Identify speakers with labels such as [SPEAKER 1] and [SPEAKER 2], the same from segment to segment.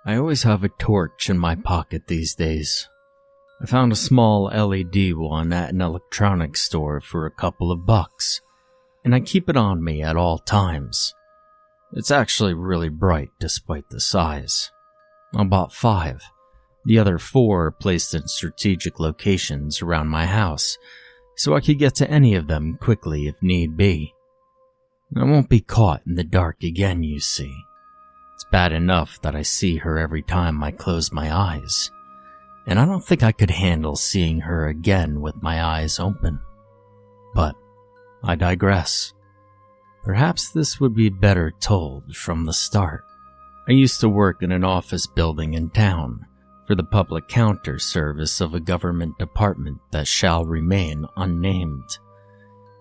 [SPEAKER 1] I always have a torch in my pocket these days. I found a small LED one at an electronics store for a couple of bucks, and I keep it on me at all times. It's actually really bright despite the size. I bought 5. The other 4 are placed in strategic locations around my house, so I could get to any of them quickly if need be. I won't be caught in the dark again, you see. It's bad enough that I see her every time I close my eyes, and I don't think I could handle seeing her again with my eyes open. But I digress. Perhaps this would be better told from the start. I used to work in an office building in town for the public counter service of a government department that shall remain unnamed.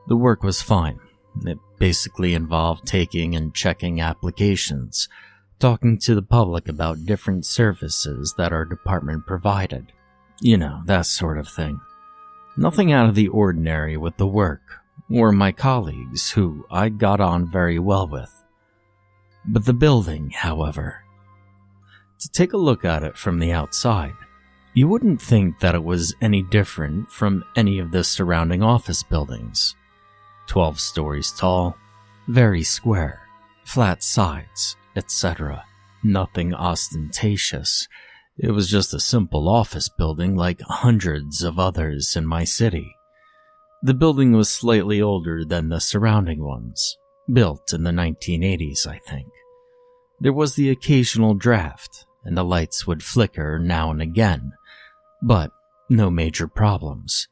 [SPEAKER 1] The work was fine. It basically involved taking and checking applications, talking to the public about different services that our department provided. You know, that sort of thing. Nothing out of the ordinary with the work, or my colleagues, who I got on very well with. But the building, however, to take a look at it from the outside, you wouldn't think that it was any different from any of the surrounding office buildings. 12 stories tall, very square, flat sides, etc. Nothing ostentatious. It was just a simple office building like hundreds of others in my city. The building was slightly older than the surrounding ones, built in the 1980s, I think. There was the occasional draft, and the lights would flicker now and again, but no major problems.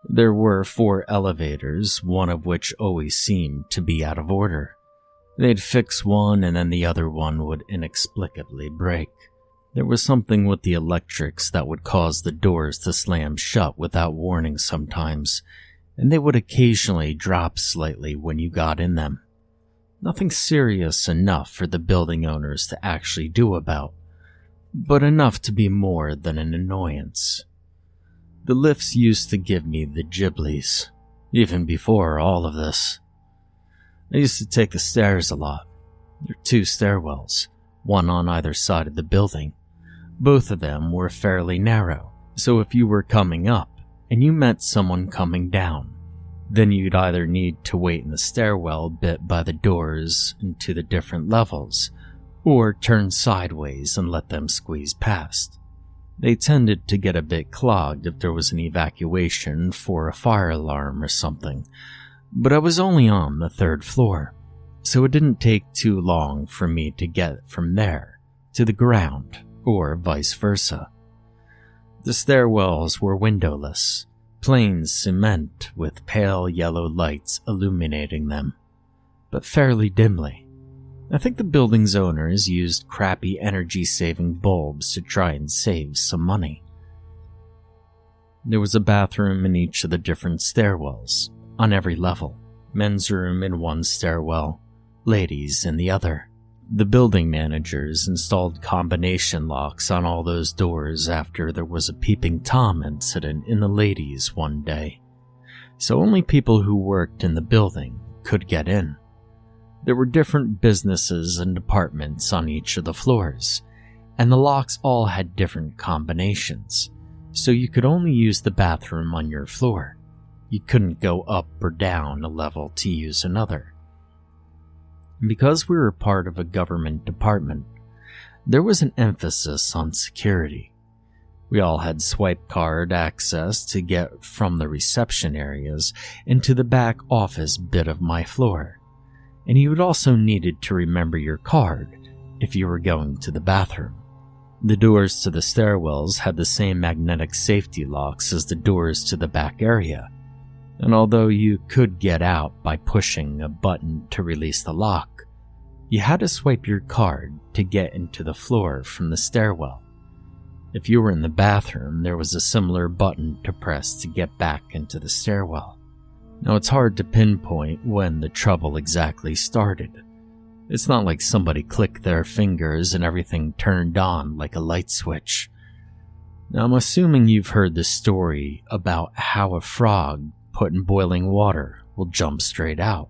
[SPEAKER 1] There were 4 elevators, one of which always seemed to be out of order. They'd fix one and then the other one would inexplicably break. There was something with the electrics that would cause the doors to slam shut without warning sometimes, and they would occasionally drop slightly when you got in them. Nothing serious enough for the building owners to actually do about, but enough to be more than an annoyance. The lifts used to give me the giblies, even before all of this. I used to take the stairs a lot. There are 2 stairwells, one on either side of the building. Both of them were fairly narrow, so if you were coming up and you met someone coming down, then you'd either need to wait in the stairwell bit by the doors into the different levels, or turn sideways and let them squeeze past. They tended to get a bit clogged if there was an evacuation for a fire alarm or something, but I was only on the 3rd floor, so it didn't take too long for me to get from there to the ground, or vice versa. The stairwells were windowless, plain cement with pale yellow lights illuminating them, but fairly dimly. I think the building's owners used crappy energy-saving bulbs to try and save some money. There was a bathroom in each of the different stairwells, on every level. Men's room in one stairwell, ladies in the other. The building managers installed combination locks on all those doors after there was a peeping Tom incident in the ladies one day, so only people who worked in the building could get in. There were different businesses and departments on each of the floors, and the locks all had different combinations, so you could only use the bathroom on your floor. You couldn't go up or down a level to use another. And because we were part of a government department, there was an emphasis on security. We all had swipe card access to get from the reception areas into the back office bit of my floor, and you would also needed to remember your card if you were going to the bathroom. The doors to the stairwells had the same magnetic safety locks as the doors to the back area, and although you could get out by pushing a button to release the lock, you had to swipe your card to get into the floor from the stairwell. If you were in the bathroom, there was a similar button to press to get back into the stairwell. Now, it's hard to pinpoint when the trouble exactly started. It's not like somebody clicked their fingers and everything turned on like a light switch. Now, I'm assuming you've heard the story about how a frog put in boiling water will jump straight out.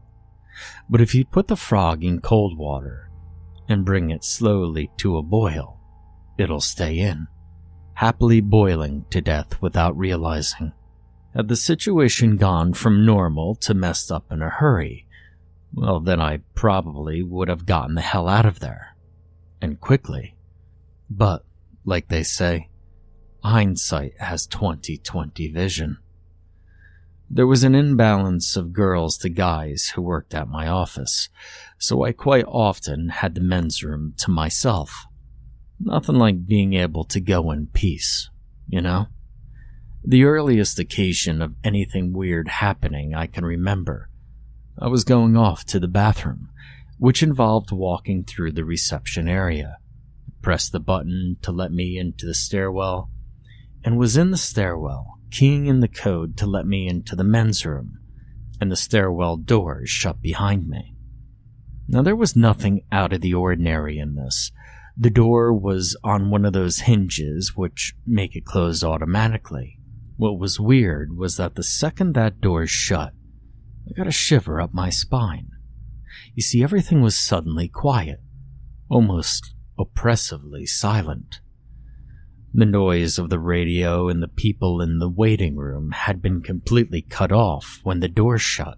[SPEAKER 1] But if you put the frog in cold water and bring it slowly to a boil, it'll stay in, happily boiling to death without realizing. Had the situation gone from normal to messed up in a hurry, well, then I probably would have gotten the hell out of there. And quickly. But, like they say, hindsight has 20/20 vision. There was an imbalance of girls to guys who worked at my office, so I quite often had the men's room to myself. Nothing like being able to go in peace, you know? The earliest occasion of anything weird happening I can remember, I was going off to the bathroom, which involved walking through the reception area, pressed the button to let me into the stairwell, and was in the stairwell, keying in the code to let me into the men's room, and the stairwell doors shut behind me. Now there was nothing out of the ordinary in this. The door was on one of those hinges which make it close automatically. What was weird was that the second that door shut, I got a shiver up my spine. You see, everything was suddenly quiet, almost oppressively silent. The noise of the radio and the people in the waiting room had been completely cut off when the door shut,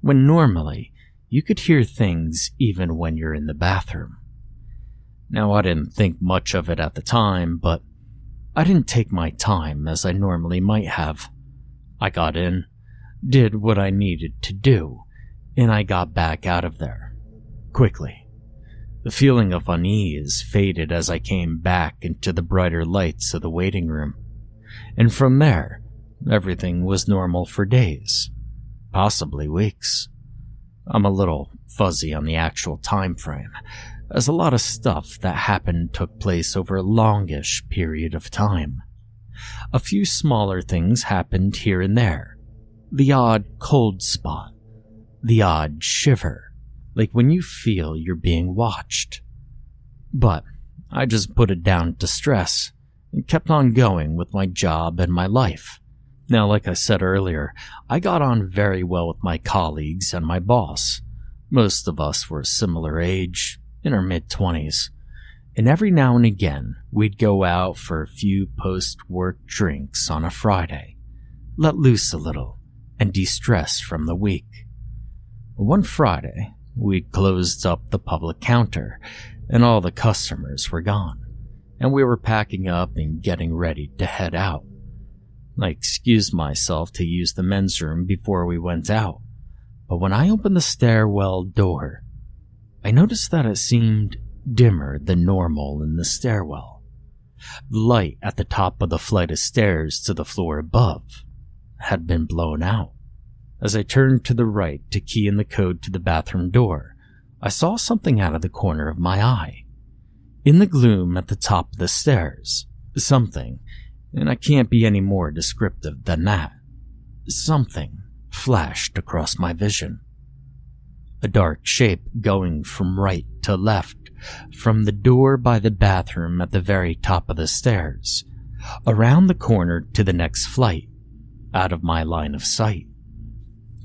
[SPEAKER 1] when normally you could hear things even when you're in the bathroom. Now, I didn't think much of it at the time, but I didn't take my time as I normally might have. I got in, did what I needed to do, and I got back out of there. Quickly. The feeling of unease faded as I came back into the brighter lights of the waiting room. And from there, everything was normal for days. Possibly weeks. I'm a little fuzzy on the actual time frame, as a lot of stuff that happened took place over a longish period of time. A few smaller things happened here and there. The odd cold spot. The odd shiver, like when you feel you're being watched. But I just put it down to stress and kept on going with my job and my life. Now, like I said earlier, I got on very well with my colleagues and my boss. Most of us were a similar age, in our mid-20s, and every now and again we'd go out for a few post-work drinks on a Friday, let loose a little, and de-stress from the week. One Friday, we'd closed up the public counter, and all the customers were gone, and we were packing up and getting ready to head out. I excused myself to use the men's room before we went out, but when I opened the stairwell door, I noticed that it seemed dimmer than normal in the stairwell. The light at the top of the flight of stairs to the floor above had been blown out. As I turned to the right to key in the code to the bathroom door, I saw something out of the corner of my eye. In the gloom at the top of the stairs, something, and I can't be any more descriptive than that, something flashed across my vision. A dark shape going from right to left, from the door by the bathroom at the very top of the stairs, around the corner to the next flight, out of my line of sight.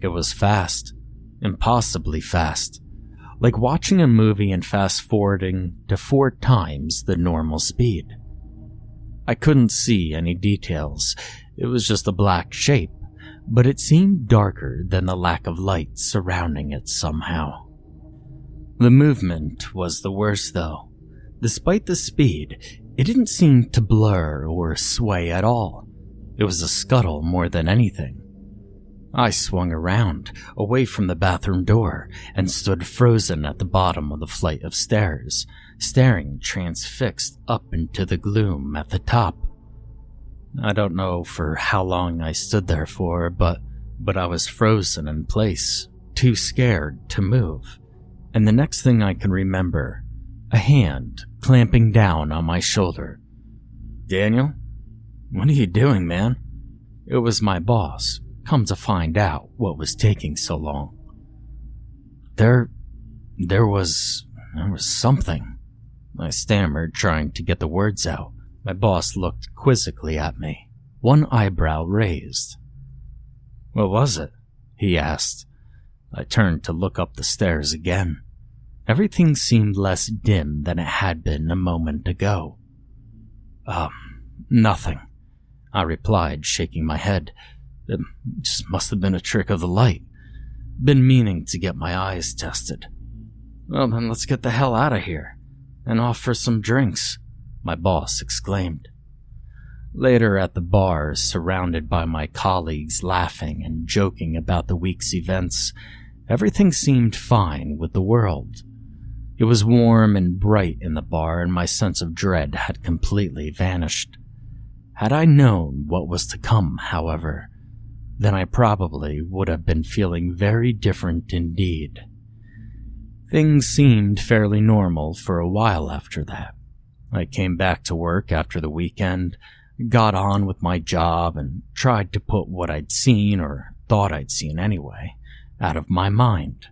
[SPEAKER 1] It was fast, impossibly fast, like watching a movie and fast-forwarding to 4 times the normal speed. I couldn't see any details, it was just a black shape, but it seemed darker than the lack of light surrounding it somehow. The movement was the worst, though. Despite the speed, it didn't seem to blur or sway at all. It was a scuttle more than anything. I swung around, away from the bathroom door, and stood frozen at the bottom of the flight of stairs, staring transfixed up into the gloom at the top. I don't know for how long I stood there for, but I was frozen in place, too scared to move. And the next thing I can remember, a hand clamping down on my shoulder. "Daniel? What are you doing, man?" It was my boss, come to find out what was taking so long. There was something, I stammered, trying to get the words out. My boss looked quizzically at me, one eyebrow raised. "What was it?" he asked. I turned to look up the stairs again. Everything seemed less dim than it had been a moment ago. Nothing, I replied, shaking my head. It just must have been a trick of the light. Been meaning to get my eyes tested. Well, then let's get the hell out of here, and off for some drinks, my boss exclaimed. Later at the bar, surrounded by my colleagues laughing and joking about the week's events, everything seemed fine with the world. It was warm and bright in the bar, and my sense of dread had completely vanished. Had I known what was to come, however, then I probably would have been feeling very different indeed. Things seemed fairly normal for a while after that. I came back to work after the weekend, got on with my job, and tried to put what I'd seen, or thought I'd seen anyway, out of my mind.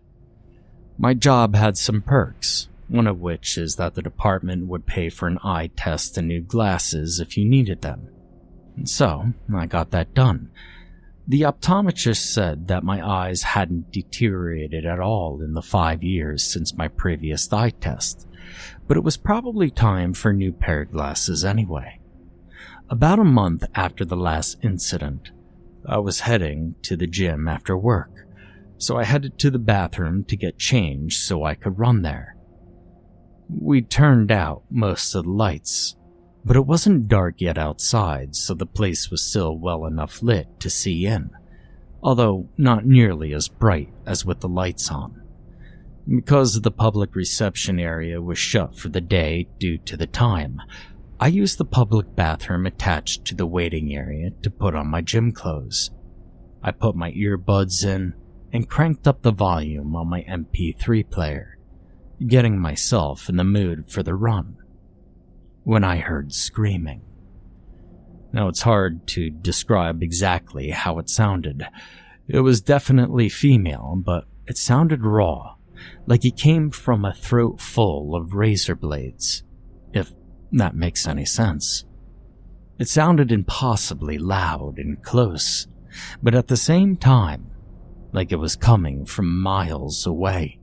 [SPEAKER 1] My job had some perks, one of which is that the department would pay for an eye test and new glasses if you needed them. And so, I got that done. The optometrist said that my eyes hadn't deteriorated at all in the 5 years since my previous eye test, but it was probably time for a new pair of glasses anyway. About a month after the last incident, I was heading to the gym after work, so I headed to the bathroom to get changed so I could run there. We turned out most of the lights, but it wasn't dark yet outside, so the place was still well enough lit to see in, although not nearly as bright as with the lights on. Because the public reception area was shut for the day due to the time, I used the public bathroom attached to the waiting area to put on my gym clothes. I put my earbuds in and cranked up the volume on my MP3 player, getting myself in the mood for the run, when I heard screaming. Now, it's hard to describe exactly how it sounded. It was definitely female, but it sounded raw, like it came from a throat full of razor blades, if that makes any sense. It sounded impossibly loud and close, but at the same time, like it was coming from miles away.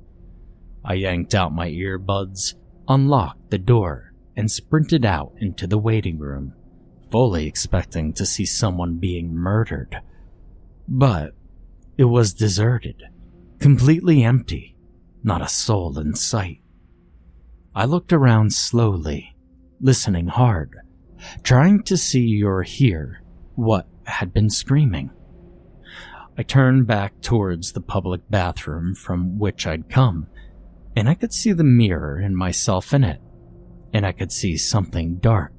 [SPEAKER 1] I yanked out my earbuds, unlocked the door, and sprinted out into the waiting room, fully expecting to see someone being murdered. But it was deserted, completely empty, not a soul in sight. I looked around slowly, listening hard, trying to see or hear what had been screaming. I turned back towards the public bathroom from which I'd come, and I could see the mirror and myself in it, and I could see something dark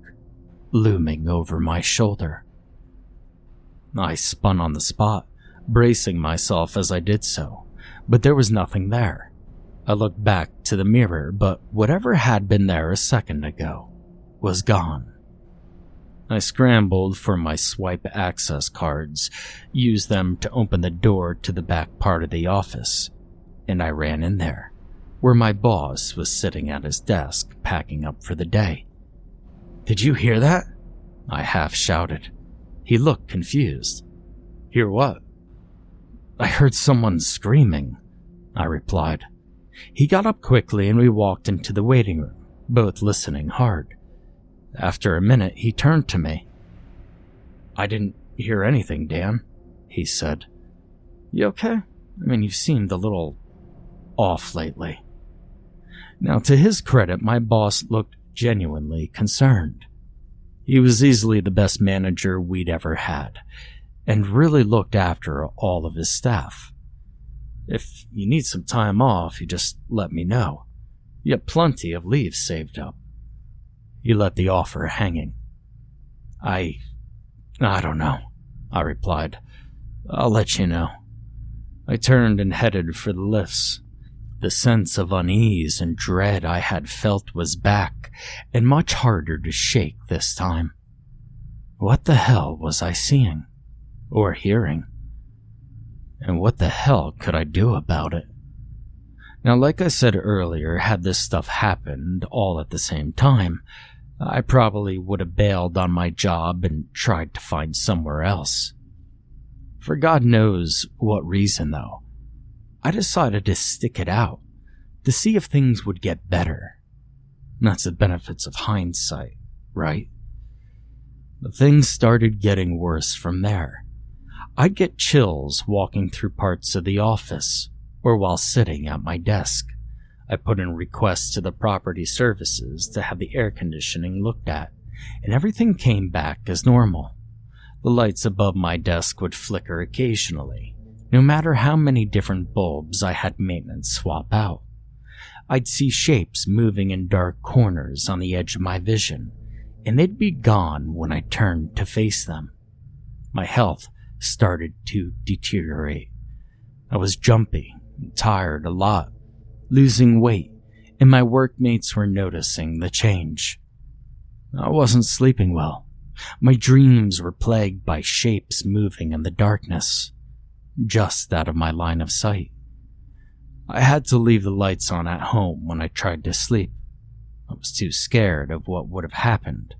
[SPEAKER 1] looming over my shoulder. I spun on the spot, bracing myself as I did so, but there was nothing there. I looked back to the mirror, but whatever had been there a second ago was gone. I scrambled for my swipe access cards, used them to open the door to the back part of the office, and I ran in there, where my boss was sitting at his desk packing up for the day. "Did you hear that?" I half shouted. He looked confused. "Hear what?" "I heard someone screaming," I replied. He got up quickly and we walked into the waiting room, both listening hard. After a minute, he turned to me. "I didn't hear anything, Dan," he said. "You okay? I mean, you seemed a little off lately." Now, to his credit, my boss looked genuinely concerned. He was easily the best manager we'd ever had, and really looked after all of his staff. "If you need some time off, you just let me know. You have plenty of leave saved up." He let the offer hanging. I don't know," I replied. "I'll let you know." I turned and headed for the lifts. The sense of unease and dread I had felt was back, and much harder to shake this time. What the hell was I seeing? Or hearing? And what the hell could I do about it? Now, like I said earlier, had this stuff happened all at the same time, I probably would have bailed on my job and tried to find somewhere else. For God knows what reason, though, I decided to stick it out, to see if things would get better. That's the benefits of hindsight, right? But things started getting worse from there. I'd get chills walking through parts of the office, or while sitting at my desk. I put in requests to the property services to have the air conditioning looked at, and everything came back as normal. The lights above my desk would flicker occasionally, no matter how many different bulbs I had maintenance swap out. I'd see shapes moving in dark corners on the edge of my vision, and they'd be gone when I turned to face them. My health started to deteriorate. I was jumpy and tired a lot, losing weight, and my workmates were noticing the change. I wasn't sleeping well. My dreams were plagued by shapes moving in the darkness, just out of my line of sight. I had to leave the lights on at home when I tried to sleep. I was too scared of what would have happened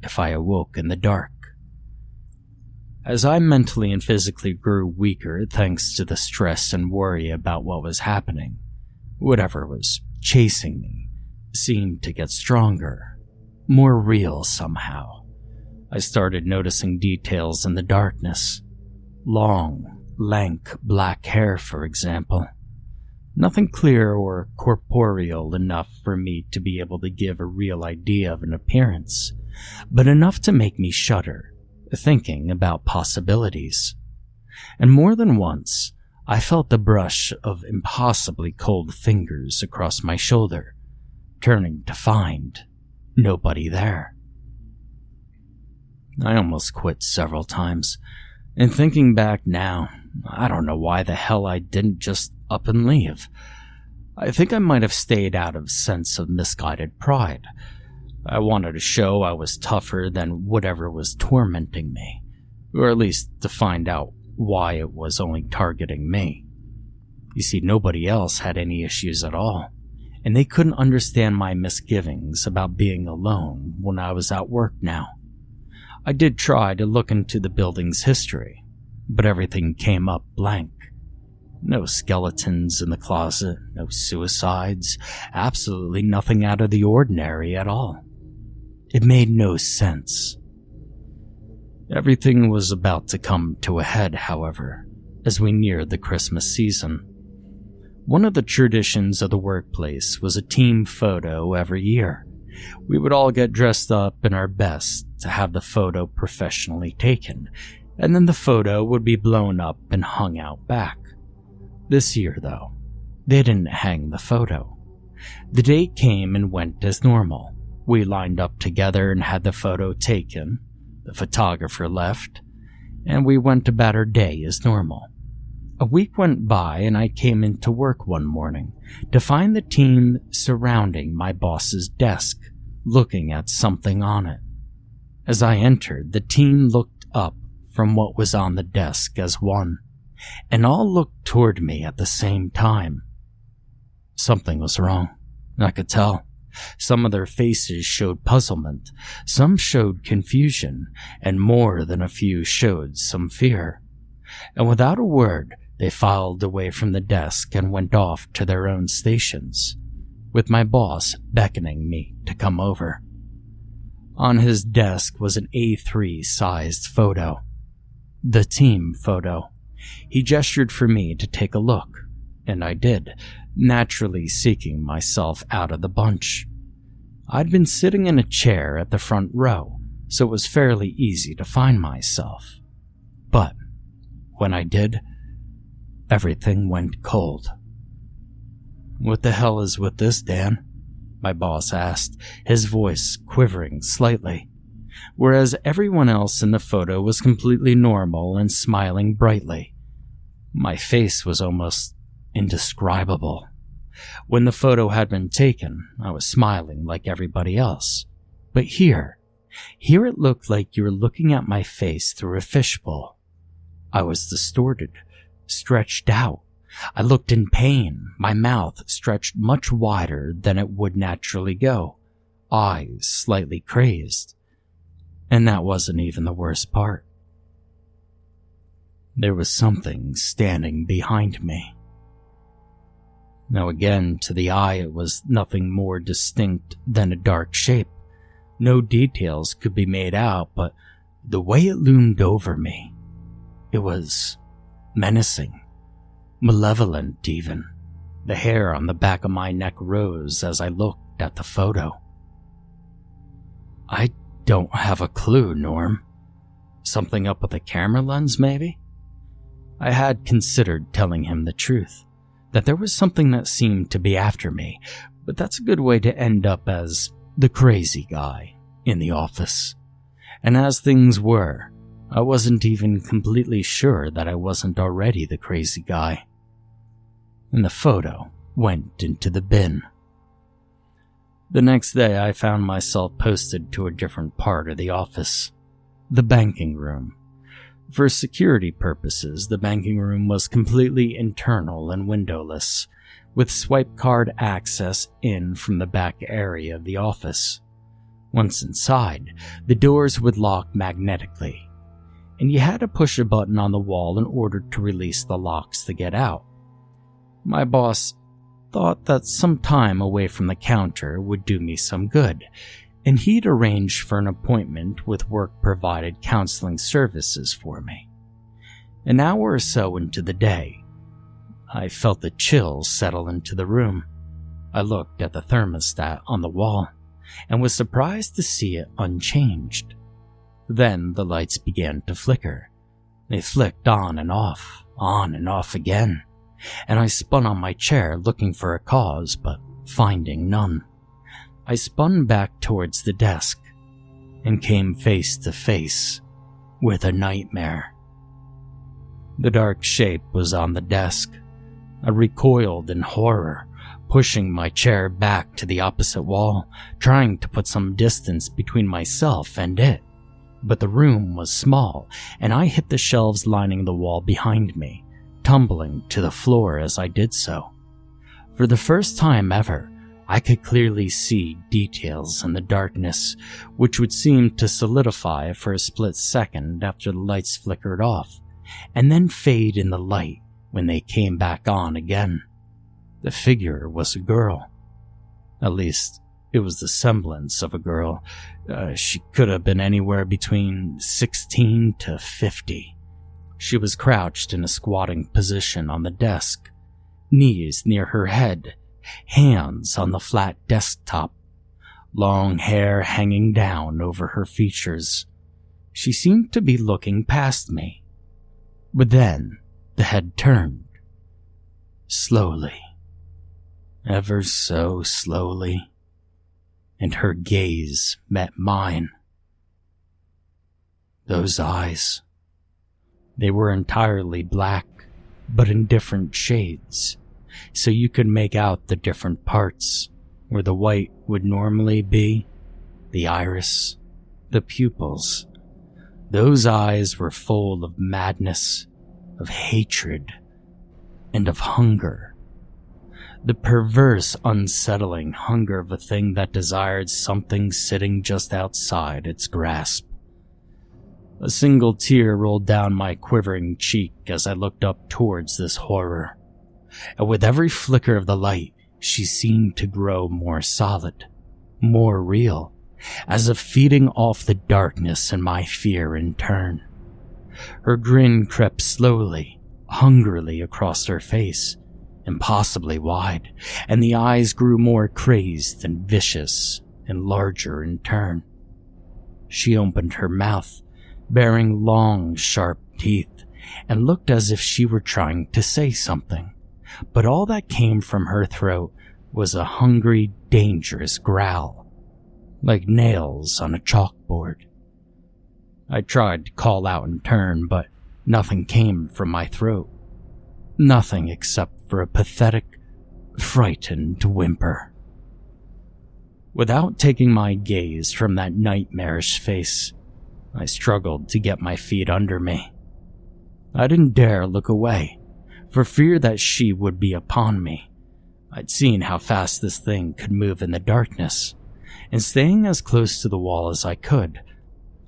[SPEAKER 1] if I awoke in the dark. As I mentally and physically grew weaker thanks to the stress and worry about what was happening, whatever was chasing me seemed to get stronger, more real somehow. I started noticing details in the darkness. Long, lank black hair, for example. Nothing clear or corporeal enough for me to be able to give a real idea of an appearance, but enough to make me shudder, thinking about possibilities. And more than once, I felt the brush of impossibly cold fingers across my shoulder, turning to find nobody there. I almost quit several times, and thinking back now, I don't know why the hell I didn't just up and leave. I think I might have stayed out of sense of misguided pride. I wanted to show I was tougher than whatever was tormenting me, or at least to find out why it was only targeting me. You see, nobody else had any issues at all, and they couldn't understand my misgivings about being alone when I was at work now. I did try to look into the building's history, but everything came up blank. No skeletons in the closet, no suicides, absolutely nothing out of the ordinary at all. It made no sense. Everything was about to come to a head, however, as we neared the Christmas season. One of the traditions of the workplace was a team photo every year. We would all get dressed up in our best to have the photo professionally taken, and then the photo would be blown up and hung out back. This year, though, they didn't hang the photo. The date came and went as normal. We lined up together and had the photo taken. The photographer left, and we went about our day as normal. A week went by, and I came into work one morning to find the team surrounding my boss's desk, looking at something on it. As I entered, the team looked up from what was on the desk as one, and all looked toward me at the same time. Something was wrong, I could tell. Some of their faces showed puzzlement, some showed confusion, and more than a few showed some fear. And without a word, they filed away from the desk and went off to their own stations, with my boss beckoning me to come over. On his desk was an A3-sized photo. The team photo. He gestured for me to take a look, and I did, naturally seeking myself out of the bunch. I'd been sitting in a chair at the front row, so it was fairly easy to find myself. But when I did, everything went cold. "What the hell is with this, Dan?" my boss asked, his voice quivering slightly, whereas everyone else in the photo was completely normal and smiling brightly. My face was almost indescribable. When the photo had been taken, I was smiling like everybody else. But here it looked like you were looking at my face through a fishbowl. I was distorted, stretched out. I looked in pain, my mouth stretched much wider than it would naturally go, eyes slightly crazed. And that wasn't even the worst part. There was something standing behind me. Now again, to the eye it was nothing more distinct than a dark shape. No details could be made out, but The way it loomed over me, it was menacing, malevolent even. The hair on the back of my neck rose as I looked at the photo. I don't have a clue, Norm. Something up with the camera lens, maybe? I had considered telling him the truth, that there was something that seemed to be after me, but that's a good way to end up as the crazy guy in the office. And as things were, I wasn't even completely sure that I wasn't already the crazy guy. And the photo went into the bin. The next day, I found myself posted to a different part of the office, the banking room. For security purposes, the banking room was completely internal and windowless, with swipe card access in from the back area of the office. Once inside, the doors would lock magnetically, and you had to push a button on the wall in order to release the locks to get out. My boss thought that some time away from the counter would do me some good, and he'd arranged for an appointment with work-provided counseling services for me. An hour or so into the day, I felt the chill settle into the room. I looked at the thermostat on the wall and was surprised to see it unchanged. Then the lights began to flicker. They flicked on and off again, and I spun on my chair looking for a cause, but finding none. I spun back towards the desk and came face to face with a nightmare. The dark shape was on the desk. I recoiled in horror, pushing my chair back to the opposite wall, trying to put some distance between myself and it. But the room was small, and I hit the shelves lining the wall behind me, tumbling to the floor as I did so. For the first time ever, I could clearly see details in the darkness, which would seem to solidify for a split second after the lights flickered off, and then fade in the light when they came back on again. The figure was a girl. At least, it was the semblance of a girl. She could have been anywhere between 16 to 50. She was crouched in a squatting position on the desk, knees near her head, hands on the flat desktop, long hair hanging down over her features. She seemed to be looking past me. But then the head turned. Slowly. Ever so slowly. And her gaze met mine. Those eyes. They were entirely black, but in different shades, so you could make out the different parts, where the white would normally be, the iris, the pupils. Those eyes were full of madness, of hatred, and of hunger. The perverse, unsettling hunger of a thing that desired something sitting just outside its grasp. A single tear rolled down my quivering cheek as I looked up towards this horror. And with every flicker of the light, she seemed to grow more solid, more real, as if feeding off the darkness and my fear in turn. Her grin crept slowly, hungrily across her face, impossibly wide, and the eyes grew more crazed and vicious and larger in turn. She opened her mouth, bearing long, sharp teeth, and looked as if she were trying to say something, but all that came from her throat was a hungry, dangerous growl, like nails on a chalkboard. I tried to call out in turn, but nothing came from my throat. Nothing except for a pathetic, frightened whimper. Without taking my gaze from that nightmarish face, I struggled to get my feet under me. I didn't dare look away, for fear that she would be upon me. I'd seen how fast this thing could move in the darkness, and staying as close to the wall as I could,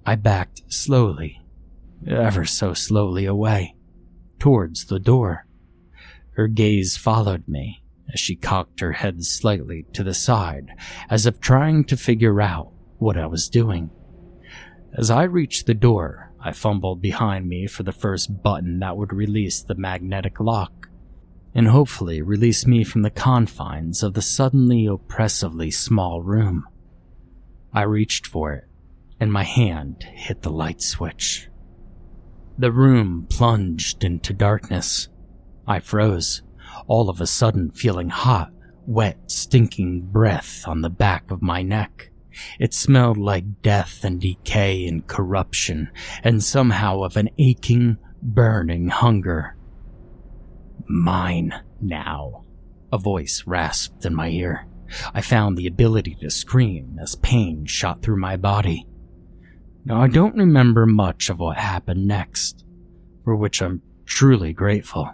[SPEAKER 1] I backed slowly, ever so slowly away, towards the door. Her gaze followed me as she cocked her head slightly to the side, as if trying to figure out what I was doing. As I reached the door, I fumbled behind me for the first button that would release the magnetic lock, and hopefully release me from the confines of the suddenly oppressively small room. I reached for it, and my hand hit the light switch. The room plunged into darkness. I froze, all of a sudden feeling hot, wet, stinking breath on the back of my neck. It smelled like death and decay and corruption, and somehow of an aching, burning hunger. Mine now, a voice rasped in my ear. I found the ability to scream as pain shot through my body. Now, I don't remember much of what happened next, for which I'm truly grateful.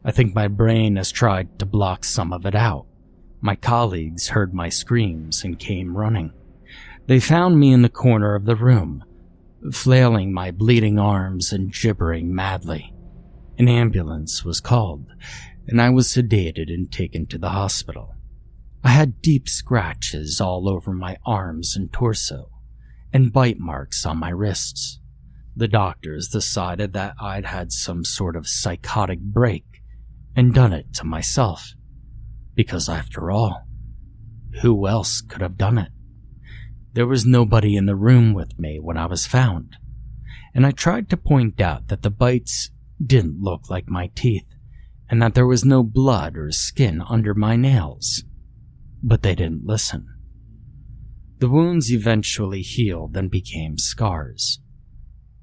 [SPEAKER 1] I think my brain has tried to block some of it out. My colleagues heard my screams and came running. They found me in the corner of the room, flailing my bleeding arms and gibbering madly. An ambulance was called, and I was sedated and taken to the hospital. I had deep scratches all over my arms and torso, and bite marks on my wrists. The doctors decided that I'd had some sort of psychotic break and done it to myself. Because after all, who else could have done it? There was nobody in the room with me when I was found, and I tried to point out that the bites didn't look like my teeth, and that there was no blood or skin under my nails. But they didn't listen. The wounds eventually healed and became scars.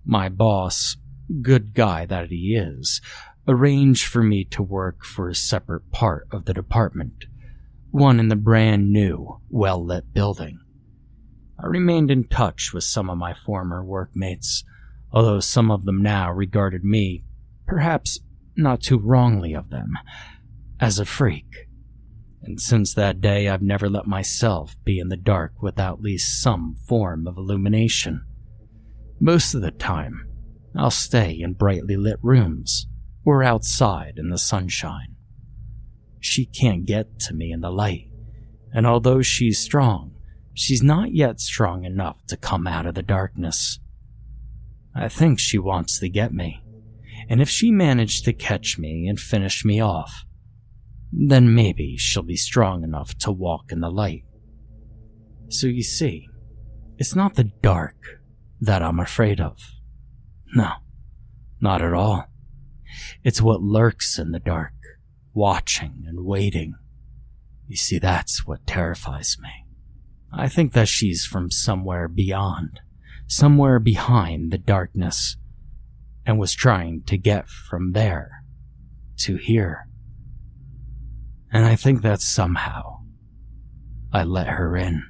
[SPEAKER 1] My boss, good guy that he is, arranged for me to work for a separate part of the department, one in the brand new, well-lit building. I remained in touch with some of my former workmates, although some of them now regarded me, perhaps not too wrongly of them, as a freak. And since that day, I've never let myself be in the dark without at least some form of illumination. Most of the time, I'll stay in brightly lit rooms, or outside in the sunshine. She can't get to me in the light, and although she's strong, she's not yet strong enough to come out of the darkness. I think she wants to get me, and if she managed to catch me and finish me off, then maybe she'll be strong enough to walk in the light. So you see, it's not the dark that I'm afraid of. No, not at all. It's what lurks in the dark, watching and waiting. You see, that's what terrifies me. I think that she's from somewhere beyond, somewhere behind the darkness, and was trying to get from there to here. And I think that somehow I let her in.